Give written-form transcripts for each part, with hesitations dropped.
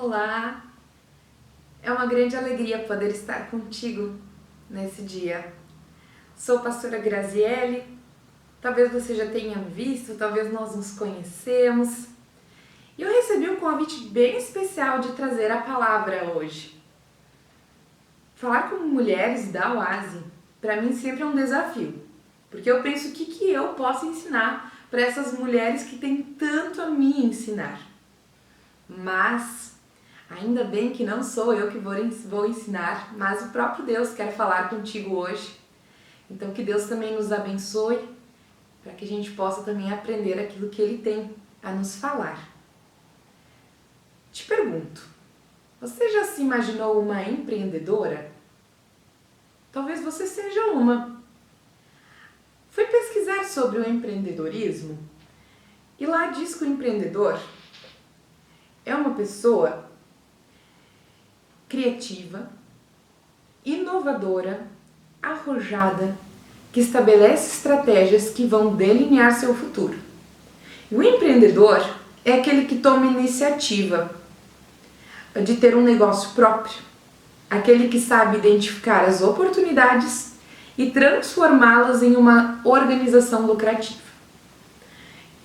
Olá! É uma grande alegria poder estar contigo nesse dia. Sou a pastora Graziele, talvez você já tenha visto, talvez nós nos conhecemos. E eu recebi um convite bem especial de trazer a palavra hoje. Falar com mulheres da Oase, para mim sempre é um desafio, porque eu penso o que eu posso ensinar para essas mulheres que têm tanto a me ensinar. Mas ainda bem que não sou eu que vou ensinar, mas o próprio Deus quer falar contigo hoje. Então que Deus também nos abençoe, para que a gente possa também aprender aquilo que Ele tem a nos falar. Te pergunto, você já se imaginou uma empreendedora? Talvez você seja uma. Fui pesquisar sobre o empreendedorismo e lá diz que o empreendedor é uma pessoa criativa, inovadora, arrojada, que estabelece estratégias que vão delinear seu futuro. E o empreendedor é aquele que toma iniciativa de ter um negócio próprio, aquele que sabe identificar as oportunidades e transformá-las em uma organização lucrativa.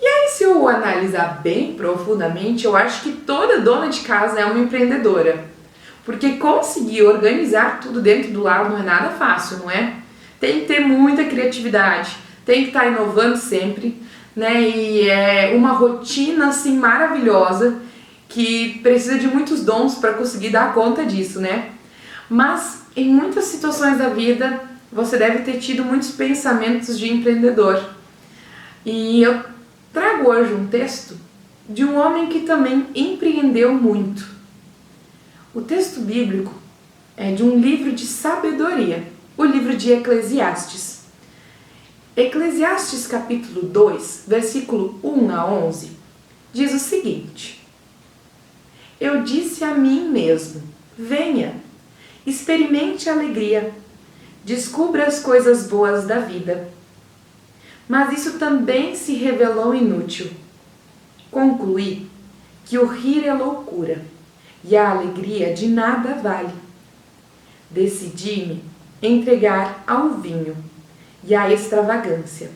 E aí, se eu analisar bem profundamente, eu acho que toda dona de casa é uma empreendedora. Porque conseguir organizar tudo dentro do lar não é nada fácil, não é? Tem que ter muita criatividade, tem que estar inovando sempre, né? E é uma rotina assim maravilhosa que precisa de muitos dons para conseguir dar conta disso, né? Mas em muitas situações da vida você deve ter tido muitos pensamentos de empreendedor. E eu trago hoje um texto de um homem que também empreendeu muito. O texto bíblico é de um livro de sabedoria, o livro de Eclesiastes. Eclesiastes capítulo 2, versículo 1 a 11, diz o seguinte: Eu disse a mim mesmo, venha, experimente a alegria, descubra as coisas boas da vida. Mas isso também se revelou inútil. Concluí que o rir é loucura e a alegria de nada vale. Decidi-me entregar ao vinho e à extravagância,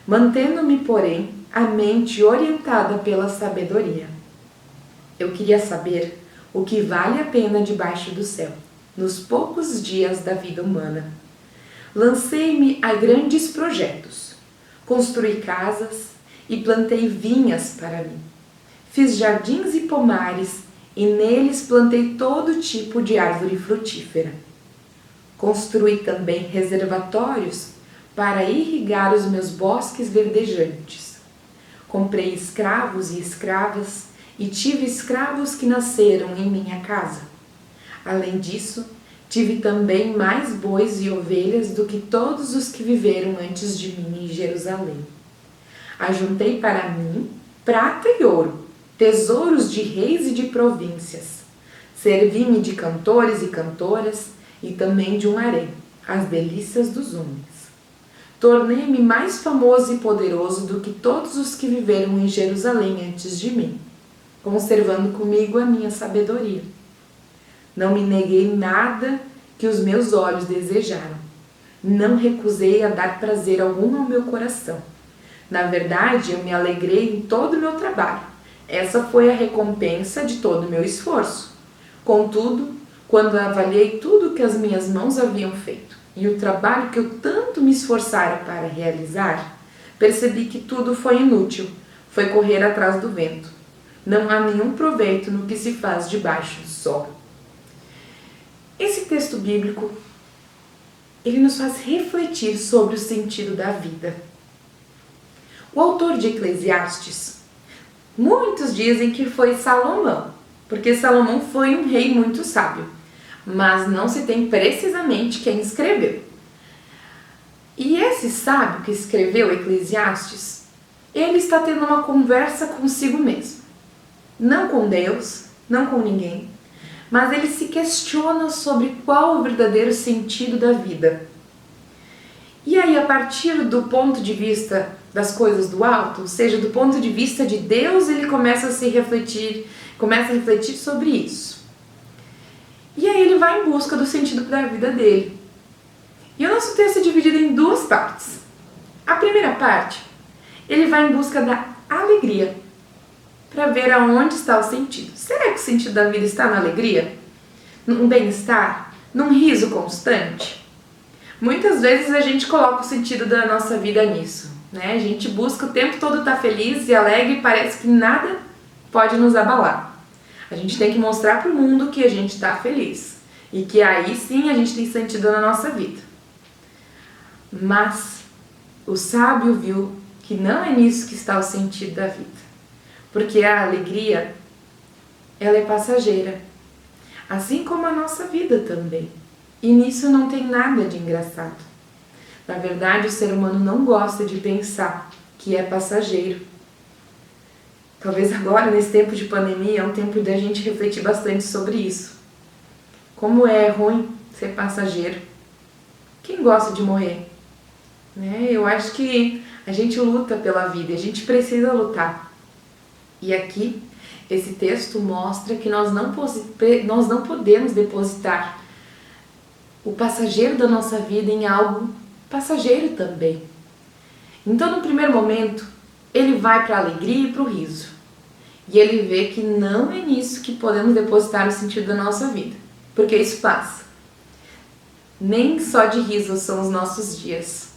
mantendo-me, porém, a mente orientada pela sabedoria. Eu queria saber o que vale a pena debaixo do céu, nos poucos dias da vida humana. Lancei-me a grandes projetos, construí casas e plantei vinhas para mim. Fiz jardins e pomares e neles plantei todo tipo de árvore frutífera. Construí também reservatórios para irrigar os meus bosques verdejantes. Comprei escravos e escravas e tive escravos que nasceram em minha casa. Além disso, tive também mais bois e ovelhas do que todos os que viveram antes de mim em Jerusalém. Ajuntei para mim prata e ouro, tesouros de reis e de províncias. Servi-me de cantores e cantoras e também de um harém, as delícias dos homens. Tornei-me mais famoso e poderoso do que todos os que viveram em Jerusalém antes de mim, conservando comigo a minha sabedoria. Não me neguei nada que os meus olhos desejaram. Não recusei a dar prazer algum ao meu coração. Na verdade, eu me alegrei em todo o meu trabalho. Essa foi a recompensa de todo o meu esforço. Contudo, quando avaliei tudo que as minhas mãos haviam feito e o trabalho que eu tanto me esforçara para realizar, percebi que tudo foi inútil, foi correr atrás do vento. Não há nenhum proveito no que se faz debaixo do sol. Esse texto bíblico, ele nos faz refletir sobre o sentido da vida. O autor de Eclesiastes, muitos dizem que foi Salomão, porque Salomão foi um rei muito sábio, mas não se tem precisamente quem escreveu. E esse sábio que escreveu Eclesiastes, ele está tendo uma conversa consigo mesmo. Não com Deus, não com ninguém, mas ele se questiona sobre qual o verdadeiro sentido da vida. E aí, a partir do ponto de vista das coisas do alto, ou seja, do ponto de vista de Deus, ele começa a se refletir Começa a refletir sobre isso. E aí ele vai em busca do sentido da vida dele. E o nosso texto é dividido em duas partes. A primeira parte, ele vai em busca da alegria, para ver aonde está o sentido. Será que o sentido da vida está na alegria? Num bem-estar? Num riso constante? Muitas vezes a gente coloca o sentido da nossa vida nisso, né? A gente busca o tempo todo estar feliz e alegre e parece que nada pode nos abalar. A gente tem que mostrar para o mundo que a gente está feliz e que aí sim a gente tem sentido na nossa vida. Mas o sábio viu que não é nisso que está o sentido da vida, porque a alegria, ela é passageira, assim como a nossa vida também. E nisso não tem nada de engraçado. Na verdade, o ser humano não gosta de pensar que é passageiro. Talvez agora, nesse tempo de pandemia, é um tempo da gente refletir bastante sobre isso. Como é ruim ser passageiro. Quem gosta de morrer? Né? Eu acho que a gente luta pela vida, a gente precisa lutar. E aqui, esse texto mostra que nós não podemos depositar o passageiro da nossa vida em algo passageiro também. Então, no primeiro momento, ele vai para a alegria e para o riso. E ele vê que não é nisso que podemos depositar o sentido da nossa vida, porque isso passa. Nem só de riso são os nossos dias.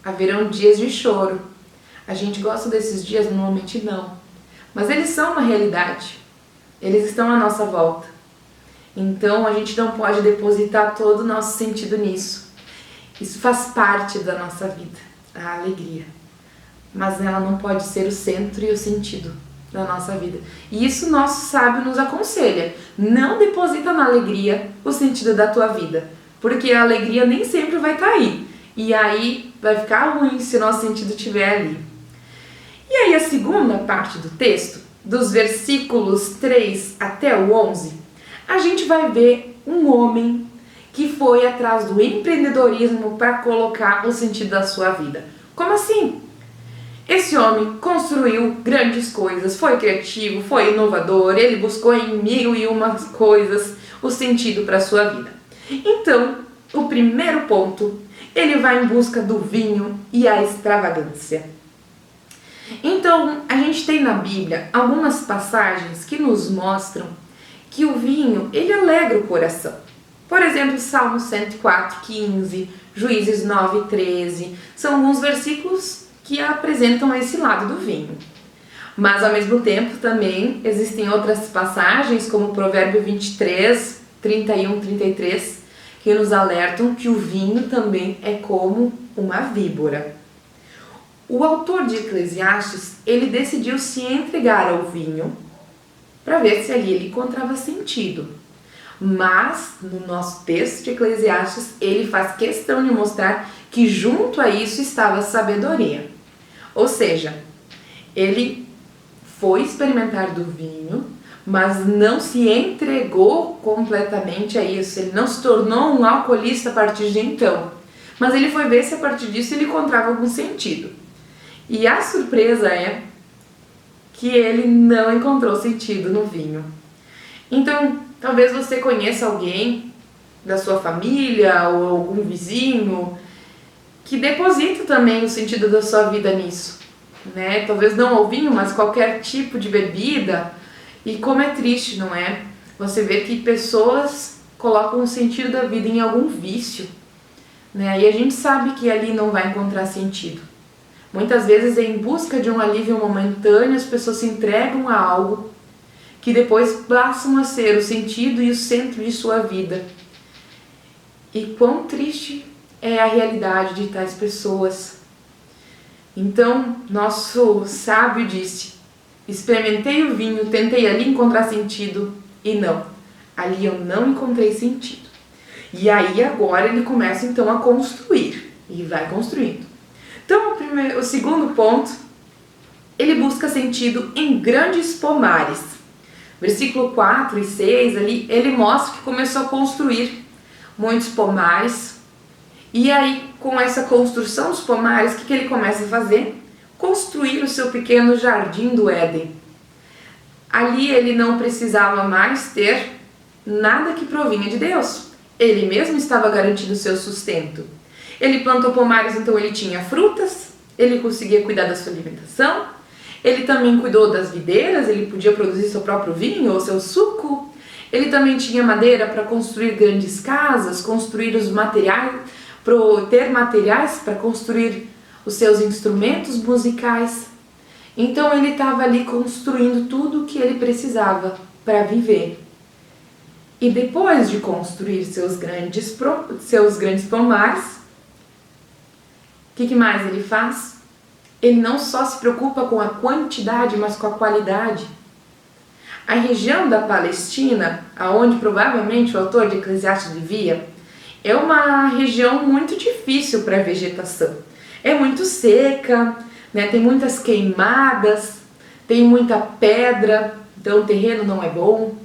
Haverão dias de choro. A gente gosta desses dias? Normalmente não. Mas eles são uma realidade. Eles estão à nossa volta. Então a gente não pode depositar todo o nosso sentido nisso. Isso faz parte da nossa vida, a alegria. Mas ela não pode ser o centro e o sentido da nossa vida. E isso nosso sábio nos aconselha. Não deposita na alegria o sentido da tua vida. Porque a alegria nem sempre vai estar aí. E aí vai ficar ruim se o nosso sentido estiver ali. E aí a segunda parte do texto, dos versículos 3 até o 11, a gente vai ver um homem que foi atrás do empreendedorismo para colocar o sentido da sua vida. Como assim? Esse homem construiu grandes coisas, foi criativo, foi inovador, ele buscou em 1001 coisas o sentido para a sua vida. Então, o primeiro ponto, ele vai em busca do vinho e a extravagância. Então, a gente tem na Bíblia algumas passagens que nos mostram que o vinho, ele alegra o coração. Por exemplo, Salmo 104, 15, Juízes 9, 13, são alguns versículos que apresentam esse lado do vinho. Mas, ao mesmo tempo, também existem outras passagens, como o Provérbio 23, 31, 33, que nos alertam que o vinho também é como uma víbora. O autor de Eclesiastes, ele decidiu se entregar ao vinho para ver se ali ele encontrava sentido. Mas, no nosso texto de Eclesiastes, ele faz questão de mostrar que junto a isso estava a sabedoria. Ou seja, ele foi experimentar do vinho, mas não se entregou completamente a isso. Ele não se tornou um alcoolista a partir de então. Mas ele foi ver se a partir disso ele encontrava algum sentido. E a surpresa é que ele não encontrou sentido no vinho. Então, talvez você conheça alguém da sua família ou algum vizinho que deposita também o sentido da sua vida nisso, né? Talvez não ao vinho, mas qualquer tipo de bebida. E como é triste, não é? Você vê que pessoas colocam o sentido da vida em algum vício, né? E a gente sabe que ali não vai encontrar sentido. Muitas vezes, em busca de um alívio momentâneo, as pessoas se entregam a algo que depois passam a ser o sentido e o centro de sua vida. E quão triste é a realidade de tais pessoas. Então, nosso sábio disse: experimentei o vinho, tentei ali encontrar sentido e não, ali eu não encontrei sentido. E aí agora ele começa então a construir e vai construindo. Então, o segundo ponto, ele busca sentido em grandes pomares. Versículo 4 e 6 ali, ele mostra que começou a construir muitos pomares. E aí, com essa construção dos pomares, o que ele começa a fazer? Construir o seu pequeno jardim do Éden. Ali ele não precisava mais ter nada que provinha de Deus. Ele mesmo estava garantindo o seu sustento. Ele plantou pomares, então ele tinha frutas, ele conseguia cuidar da sua alimentação, ele também cuidou das videiras, ele podia produzir seu próprio vinho ou seu suco, ele também tinha madeira para construir grandes casas, construir os materiais, ter materiais para construir os seus instrumentos musicais. Então ele estava ali construindo tudo o que ele precisava para viver. E depois de construir seus grandes pomares, o que mais ele faz? Ele não só se preocupa com a quantidade, mas com a qualidade. A região da Palestina, aonde provavelmente o autor de Eclesiastes vivia, é uma região muito difícil para a vegetação. É muito seca, né? Tem muitas queimadas, tem muita pedra, então o terreno não é bom.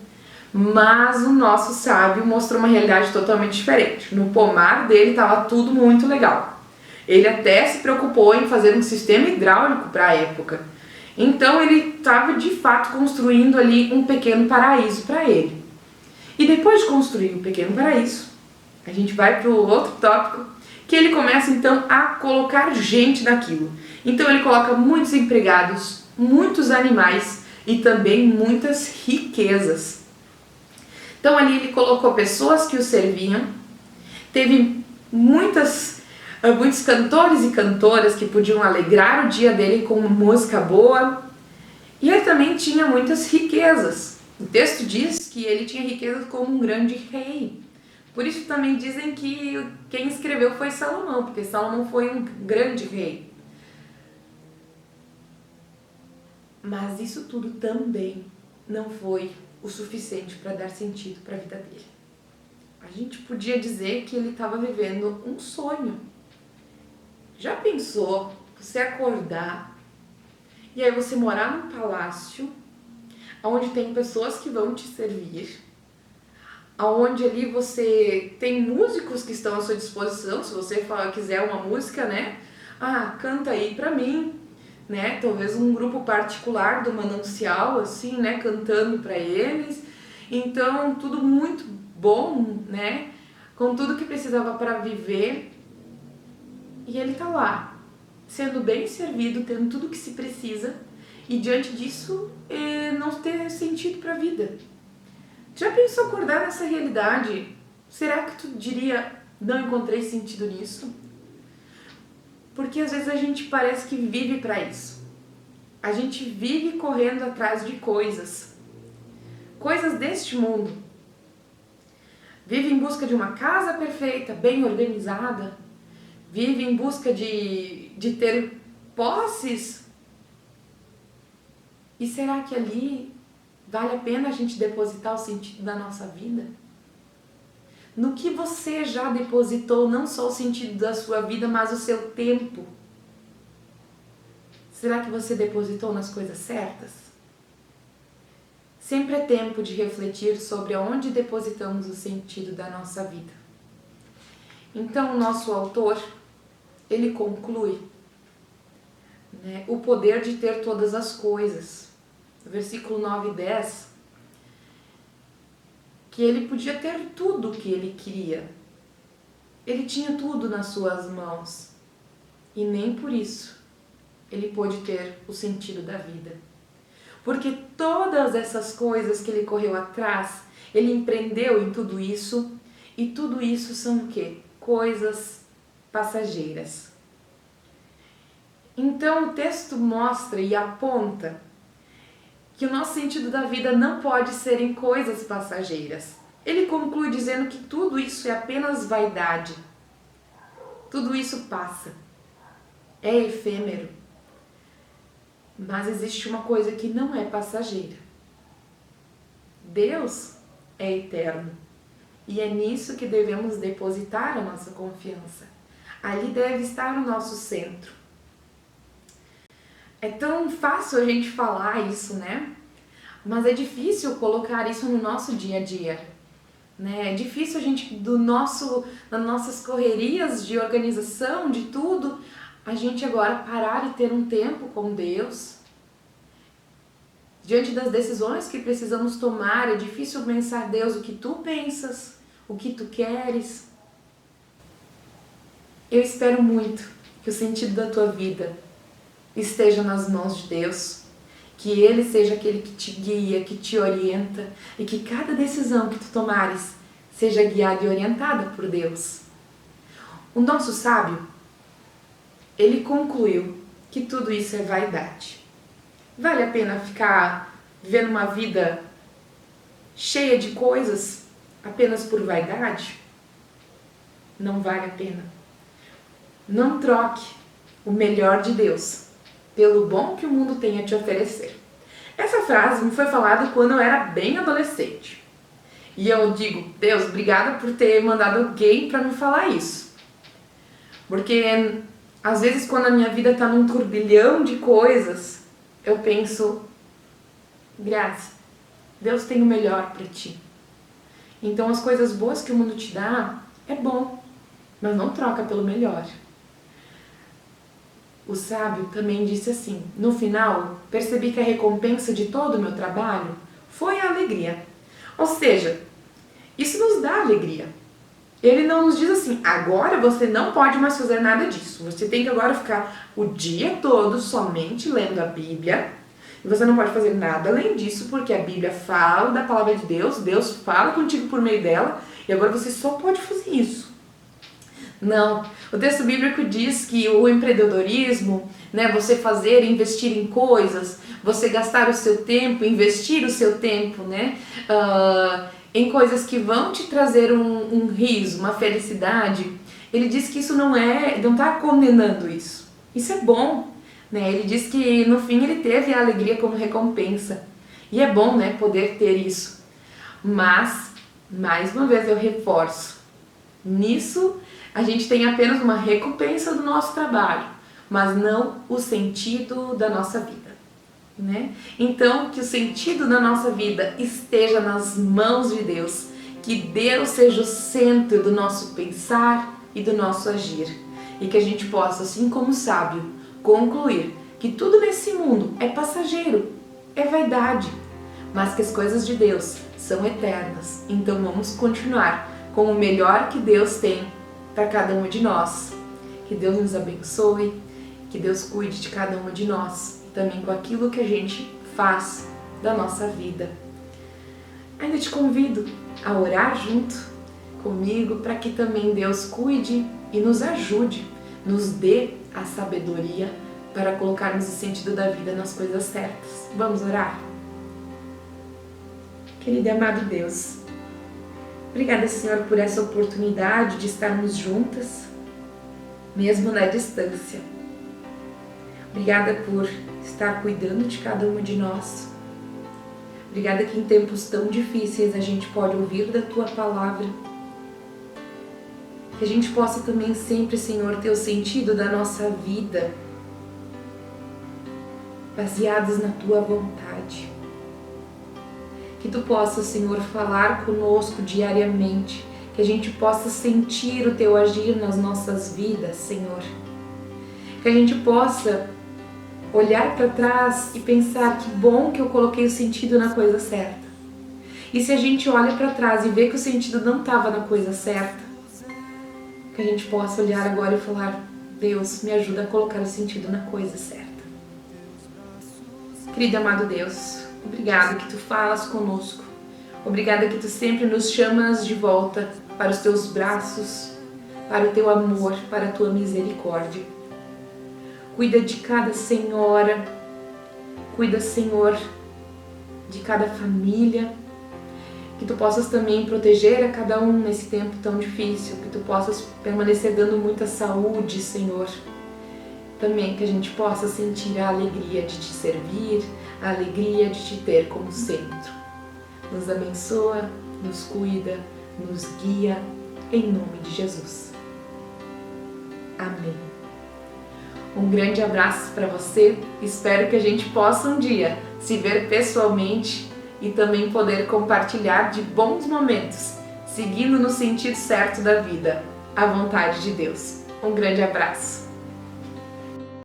Mas o nosso sábio mostrou uma realidade totalmente diferente. No pomar dele estava tudo muito legal. Ele até se preocupou em fazer um sistema hidráulico para a época. Então ele estava de fato construindo ali um pequeno paraíso para ele. E depois de construir um pequeno paraíso, a gente vai para o outro tópico, que ele começa então a colocar gente naquilo. Então ele coloca muitos empregados, muitos animais e também muitas riquezas. Então ali ele colocou pessoas que o serviam, teve muitos cantores e cantoras que podiam alegrar o dia dele com uma música boa, e ele também tinha muitas riquezas. O texto diz que ele tinha riquezas como um grande rei. Por isso também dizem que quem escreveu foi Salomão, porque Salomão foi um grande rei. Mas isso tudo também não foi o suficiente para dar sentido para a vida dele. A gente podia dizer que ele estava vivendo um sonho. Já pensou você acordar e aí você morar num palácio onde tem pessoas que vão te servir, onde ali você tem músicos que estão à sua disposição, se você quiser uma música, né? Ah, canta aí pra mim, né? Talvez um grupo particular do manancial, assim, né? Cantando pra eles. Então, tudo muito bom, né? Com tudo que precisava para viver. E ele tá lá, sendo bem servido, tendo tudo que se precisa. E diante disso, não ter sentido pra vida. Já pensou acordar nessa realidade? Será que tu diria, não encontrei sentido nisso? Porque às vezes a gente parece que vive para isso. A gente vive correndo atrás de coisas. Coisas deste mundo. Vive em busca de uma casa perfeita, bem organizada. Vive em busca de ter posses. E será que ali vale a pena a gente depositar o sentido da nossa vida? No que você já depositou não só o sentido da sua vida, mas o seu tempo? Será que você depositou nas coisas certas? Sempre é tempo de refletir sobre aonde depositamos o sentido da nossa vida. Então o nosso autor, ele conclui, né, o poder de ter todas as coisas. Versículo 9 e 10, que ele podia ter tudo o que ele queria. Ele tinha tudo nas suas mãos. E nem por isso ele pôde ter o sentido da vida. Porque todas essas coisas que ele correu atrás, ele empreendeu em tudo isso, e tudo isso são o quê? Coisas passageiras. Então o texto mostra e aponta que o nosso sentido da vida não pode ser em coisas passageiras. Ele conclui dizendo que tudo isso é apenas vaidade. Tudo isso passa. É efêmero. Mas existe uma coisa que não é passageira. Deus é eterno. E é nisso que devemos depositar a nossa confiança. Ali deve estar o nosso centro. É tão fácil a gente falar isso, né? Mas é difícil colocar isso no nosso dia a dia, né? É difícil a gente, nas nossas correrias de organização, de tudo, a gente agora parar e ter um tempo com Deus Diante das decisões que precisamos tomar, é difícil pensar, Deus, o que tu pensas, o que tu queres. Eu espero muito que o sentido da tua vida esteja nas mãos de Deus, que Ele seja aquele que te guia, que te orienta e que cada decisão que tu tomares seja guiada e orientada por Deus. O nosso sábio, ele concluiu que tudo isso é vaidade. Vale a pena ficar vivendo uma vida cheia de coisas apenas por vaidade? Não vale a pena. Não troque o melhor de Deus pelo bom que o mundo tem a te oferecer. Essa frase me foi falada quando eu era bem adolescente. E eu digo, Deus, obrigada por ter mandado alguém para me falar isso. Porque às vezes quando a minha vida está num turbilhão de coisas, eu penso, Graça, Deus tem o melhor para ti. Então as coisas boas que o mundo te dá é bom, mas não troca pelo melhor. O sábio também disse assim, no final, percebi que a recompensa de todo o meu trabalho foi a alegria. Ou seja, isso nos dá alegria. Ele não nos diz assim, agora você não pode mais fazer nada disso. Você tem que agora ficar o dia todo somente lendo a Bíblia. E você não pode fazer nada além disso, porque a Bíblia fala da palavra de Deus, Deus fala contigo por meio dela, e agora você só pode fazer isso. Não, o texto bíblico diz que o empreendedorismo, né, você fazer, investir em coisas, você gastar o seu tempo, investir o seu tempo, né, em coisas que vão te trazer um riso, uma felicidade, ele diz que isso não está condenando isso. Isso é bom, né? Ele diz que no fim ele teve a alegria como recompensa. E é bom, né, poder ter isso. Mas, mais uma vez eu reforço, nisso a gente tem apenas uma recompensa do nosso trabalho, mas não o sentido da nossa vida, né? Então, que o sentido da nossa vida esteja nas mãos de Deus, que Deus seja o centro do nosso pensar e do nosso agir, e que a gente possa, assim como sábio, concluir que tudo nesse mundo é passageiro, é vaidade, mas que as coisas de Deus são eternas. Então vamos continuar com o melhor que Deus tem para cada uma de nós. Que Deus nos abençoe, que Deus cuide de cada uma de nós, também com aquilo que a gente faz da nossa vida. Ainda te convido a orar junto comigo para que também Deus cuide e nos ajude, nos dê a sabedoria para colocarmos o sentido da vida nas coisas certas. Vamos orar? Querido e amado Deus, obrigada, Senhor, por essa oportunidade de estarmos juntas, mesmo na distância. Obrigada por estar cuidando de cada uma de nós. Obrigada que em tempos tão difíceis a gente pode ouvir da Tua Palavra. Que a gente possa também sempre, Senhor, ter o sentido da nossa vida baseados na Tua vontade. Que Tu possas, Senhor, falar conosco diariamente, que a gente possa sentir o Teu agir nas nossas vidas, Senhor. Que a gente possa olhar para trás e pensar que bom que eu coloquei o sentido na coisa certa. E se a gente olha para trás e vê que o sentido não estava na coisa certa, que a gente possa olhar agora e falar, Deus, me ajuda a colocar o sentido na coisa certa. Querido amado Deus, obrigado que Tu falas conosco. Obrigada que Tu sempre nos chamas de volta para os Teus braços, para o Teu amor, para a Tua misericórdia. Cuida de cada senhora, cuida, Senhor, de cada família. Que Tu possas também proteger a cada um nesse tempo tão difícil. Que Tu possas permanecer dando muita saúde, Senhor. Também que a gente possa sentir a alegria de Te servir, a alegria de Te ter como centro. Nos abençoa, nos cuida, nos guia, em nome de Jesus. Amém. Um grande abraço para você. Espero que a gente possa um dia se ver pessoalmente e também poder compartilhar de bons momentos, seguindo no sentido certo da vida, a vontade de Deus. Um grande abraço.